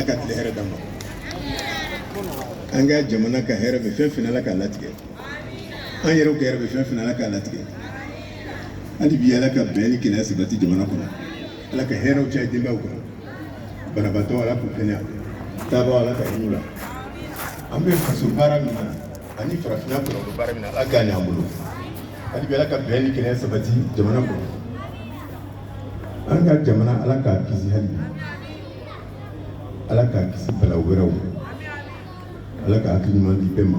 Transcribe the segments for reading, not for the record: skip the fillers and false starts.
ala ka tile hɛrɛ d'an ma an ka jamana ka hɛrɛ bɛ fɛn fɛn ala k'a latigɛ an yɛrɛw ka hɛrɛ bɛ fɛn fɛn ala k'a latigɛ hali bi ala ka bɛn ni kɛnɛya sabati jamana kɔnɔ ala ka hɛrɛw caya denbaw kɔnɔ banabaatɔ ala k'u kɛnɛya taabɔ ala ka hinɛ la an bɛ faso baara min na ani farafinna kɔnɔ baara min na ala k'a ɲ'an bolo hali bi ala ka bɛn ni kɛnɛya sabati jamana kɔnɔ an ka jamana ala k'a kisi hali bi ala k'a kisi bala wɛrɛw ala ka hakili ɲuman di bɛɛ ma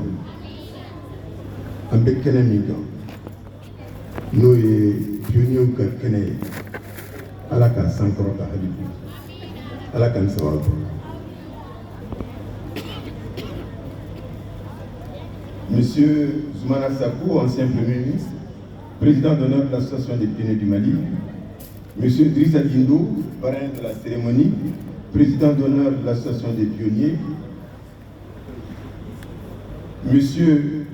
an bɛ kɛnɛ min kan n'o ye pionniers ka kɛnɛ ye ala k'a sankɔrɔta hali bi ala k'an sababu Monsieur Zoumana Sakou, ancien Premier ministre, président d'honneur de l'Association des pionniers du Mali, Monsieur Drissa Dindo, parrain de la cérémonie, président d'honneur de l'Association des pionniers, Monsieur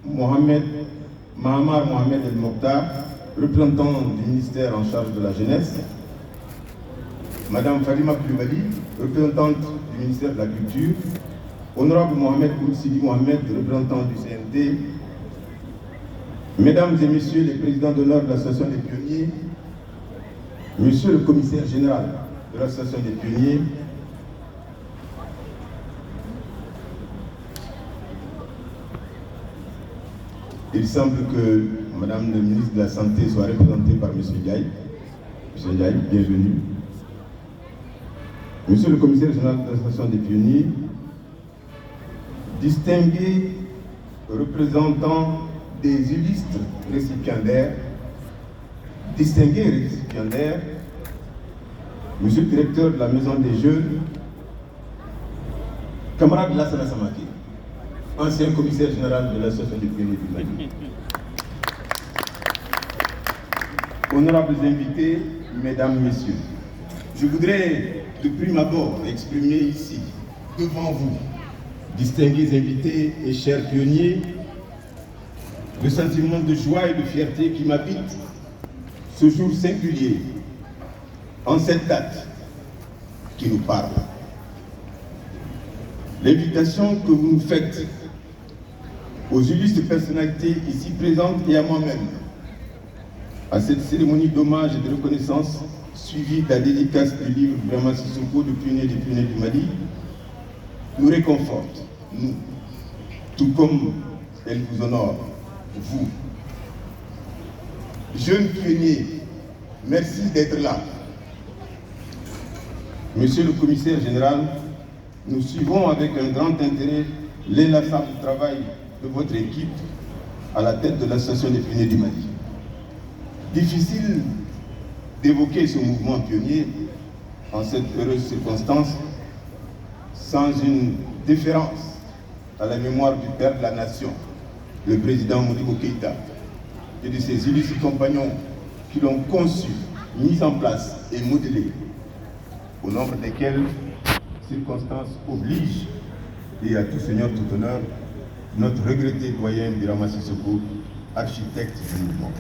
Mahamar Mohamed El Mokhtar, représentant du ministère en charge de la jeunesse, Madame Fadima Koulibaly, représentante du ministère de la Culture, Honorable Mohamed Sidi Mohamed, représentant du CNT, Mesdames et Messieurs les présidents d'honneur de l'Association des pionniers, Monsieur le commissaire général de l'Association des pionniers, il semble que Madame le ministre de la Santé soit représentée par Monsieur Ndiaye. Monsieur Ndiaye, bienvenue. Monsieur le commissaire général de l'Association des pionniers, distingués représentants des illustres récipiendaires, Monsieur le directeur de la Maison des Jeunes, camarade Lassana Samake, ancien commissaire général de l'Association des pionniers du Mali. Honorables invités, Mesdames, Messieurs, je voudrais de prime abord exprimer ici, devant vous, distingués invités et chers pionniers, le sentiment de joie et de fierté qui m'habite ce jour singulier, en cette date qui nous parle. L'invitation que vous nous faites aux illustres personnalités ici présentes et à moi-même, à cette cérémonie d'hommage et de reconnaissance suivie de la dédicace du livre Birama Sissoko de pionniers des pionniers du Mali, nous réconforte, nous, tout comme elle vous honore, vous. Jeunes pionniers, merci d'être là. Monsieur le commissaire général, nous suivons avec un grand intérêt l'inlassable travail de votre équipe à la tête de l'Association des pionniers du Mali. Difficile d'évoquer ce mouvement pionnier en cette heureuse circonstance sans une déférence à la mémoire du père de la nation, le président Modibo Keïta, et de ses illustres compagnons qui l'ont conçu, mis en place et modélé, au nombre desquels circonstances obligent, et à tout seigneur, tout honneur, notre regretté doyen Birama Sissoko, architecte du mouvement.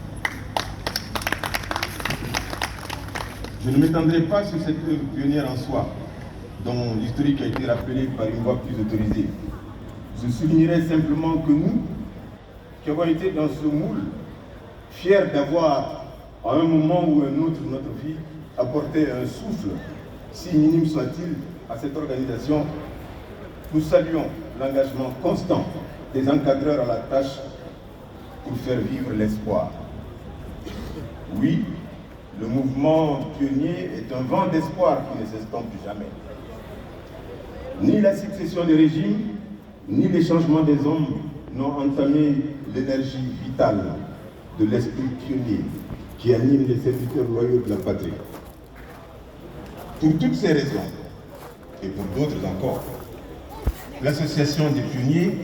Je ne m'étendrai pas sur cette œuvre pionnière en soi, dont l'historique a été rappelé par une voix plus autorisée. Je soulignerai simplement que nous, qui avons été dans ce moule, fiers d'avoir, à un moment ou un autre de notre vie, apporté un souffle, si minime soit-il, à cette organisation, nous saluons l'engagement constant des encadreurs à la tâche pour faire vivre l'espoir. Oui, le mouvement pionnier est un vent d'espoir qui ne s'estompe jamais. Ni la succession des régimes, ni les changements des hommes n'ont entamé l'énergie vitale de l'esprit pionnier qui anime les serviteurs loyaux de la patrie. Pour toutes ces raisons, et pour d'autres encore, l'association des pionniers,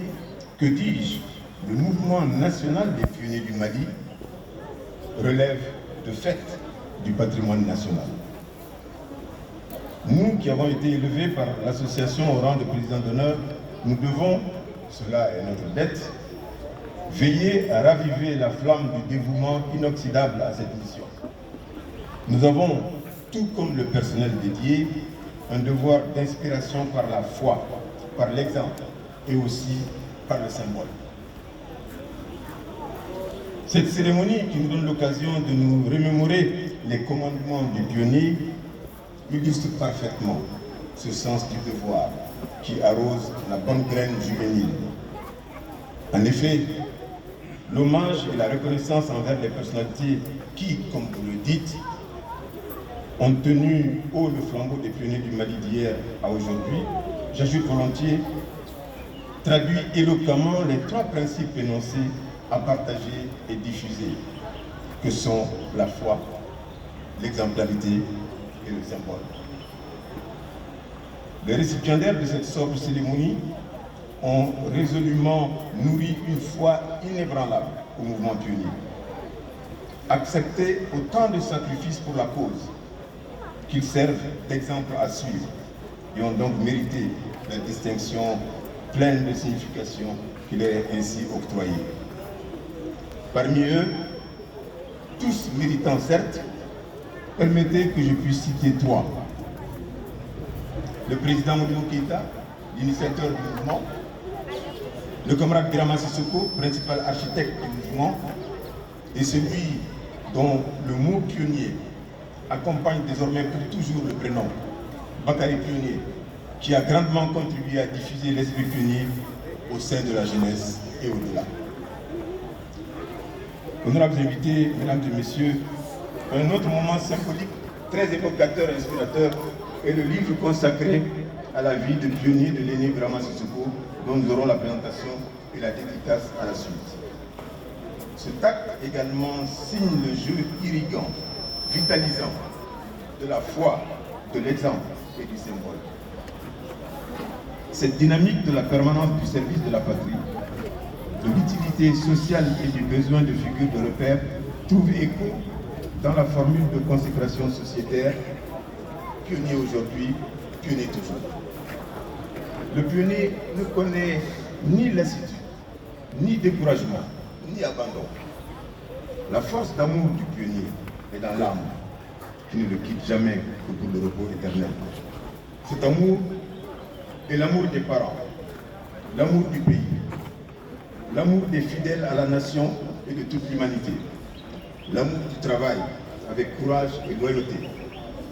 que dis-je, le mouvement national des pionniers du Mali, relève de fait du patrimoine national. Nous qui avons été élevés par l'association au rang de président d'honneur, nous devons, cela est notre dette, veiller à raviver la flamme du dévouement inoxydable à cette mission. Nous avons, tout comme le personnel dédié, un devoir d'inspiration par la foi, par l'exemple et aussi par le symbole. Cette cérémonie qui nous donne l'occasion de nous remémorer les commandements du pionnier illustre parfaitement ce sens du devoir qui arrose la bonne graine juvénile. En effet, l'hommage et la reconnaissance envers les personnalités qui, comme vous le dites, ont tenu haut le flambeau des pionniers du Mali d'hier à aujourd'hui, j'ajoute volontiers, traduit éloquemment les trois principes énoncés à partager et diffuser, que sont la foi, l'exemplarité et le symbole. Les récipiendaires de cette sobre cérémonie ont résolument nourri une foi inébranlable au mouvement pionnier, accepté autant de sacrifices pour la cause qu'ils servent d'exemple à suivre et ont donc mérité la distinction pleine de signification qui leur est ainsi octroyée. Parmi eux, tous militants certes, permettez que je puisse citer trois. Le président Modibo Keïta, l'initiateur du mouvement, le camarade Birama Sissoko, principal architecte du mouvement, et celui dont le mot pionnier accompagne désormais pour toujours le prénom, Bakary Pionnier, qui a grandement contribué à diffuser l'esprit pionnier au sein de la jeunesse et au-delà. Honorables invités, mesdames et messieurs, un autre moment symbolique, très évocateur et inspirateur, est le livre consacré à la vie de pionnier de l'aîné Birama Sissoko, dont nous aurons la présentation et la dédicace à la suite. Cet acte également signe le jeu irriguant, vitalisant de la foi, de l'exemple et du symbole. Cette dynamique de la permanence du service de la patrie, de l'utilité sociale et du besoin de figures de repère trouve écho dans la formule de consécration sociétaire « Pionnier aujourd'hui, pionnier toujours ». Le pionnier ne connaît ni lassitude, ni découragement, ni abandon. La force d'amour du pionnier est dans l'âme, qui ne le quitte jamais que pour le repos éternel. Cet amour est l'amour des parents, l'amour du pays, l'amour des fidèles à la nation et de toute l'humanité, l'amour du travail avec courage et loyauté,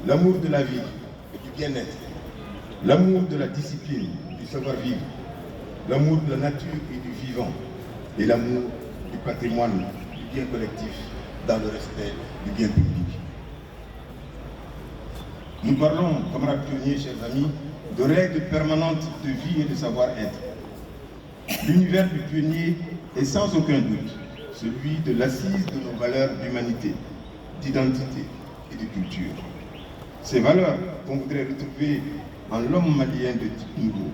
l'amour de la vie et du bien-être, l'amour de la discipline, du savoir-vivre, l'amour de la nature et du vivant, et l'amour du patrimoine, du bien collectif, dans le respect du bien public. Nous parlons, camarades pionniers, chers amis, de règles permanentes de vie et de savoir-être. L'univers du pionnier est sans aucun doute celui de l'assise de nos valeurs d'humanité, d'identité et de culture. Ces valeurs qu'on voudrait retrouver en l'homme malien de type nouveau,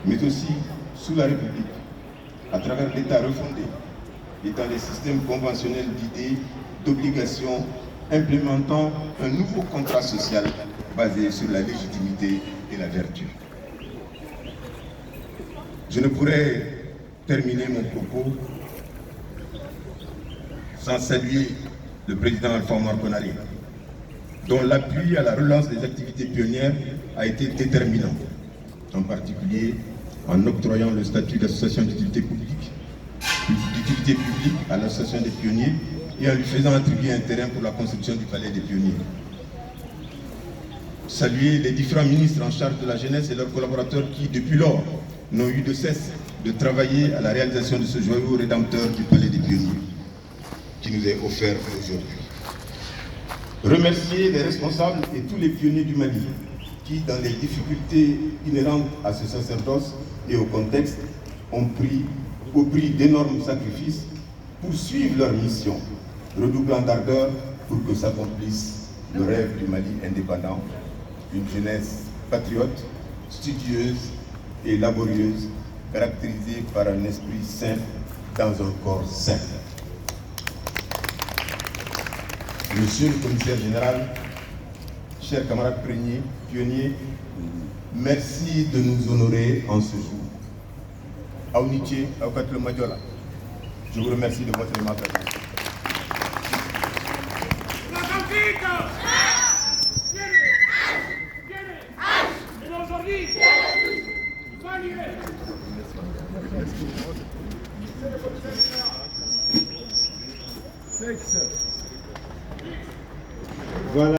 mais aussi sous la République, à travers l'État refondé et dans les systèmes conventionnels d'idées, d'obligations, implémentant un nouveau contrat social basé sur la légitimité et la vertu. Je ne pourrais terminer mon propos sans saluer le président Alpha Oumar Konaré, dont l'appui à la relance des activités pionnières a été déterminant, en particulier en octroyant le statut d'association d'utilité publique à l'association des pionniers et en lui faisant attribuer un terrain pour la construction du palais des pionniers. Saluer les différents ministres en charge de la jeunesse et leurs collaborateurs qui, depuis lors, n'ont eu de cesse de travailler à la réalisation de ce joyau rédempteur du palais des pionniers qui nous est offert aujourd'hui. Remercier les responsables et tous les pionniers du Mali qui, dans les difficultés inhérentes à ce sacerdoce et au contexte, ont pris au prix d'énormes sacrifices pour suivre leur mission, redoublant d'ardeur pour que s'accomplisse le rêve du Mali indépendant, une jeunesse patriote, studieuse et laborieuse, caractérisée par un esprit sain dans un corps sain. Monsieur le commissaire général, chers camarades pionniers, merci de nous honorer en ce jour. Aouniché, Aoukat le Madjola, je vous remercie de votre aimable attention. Voilà.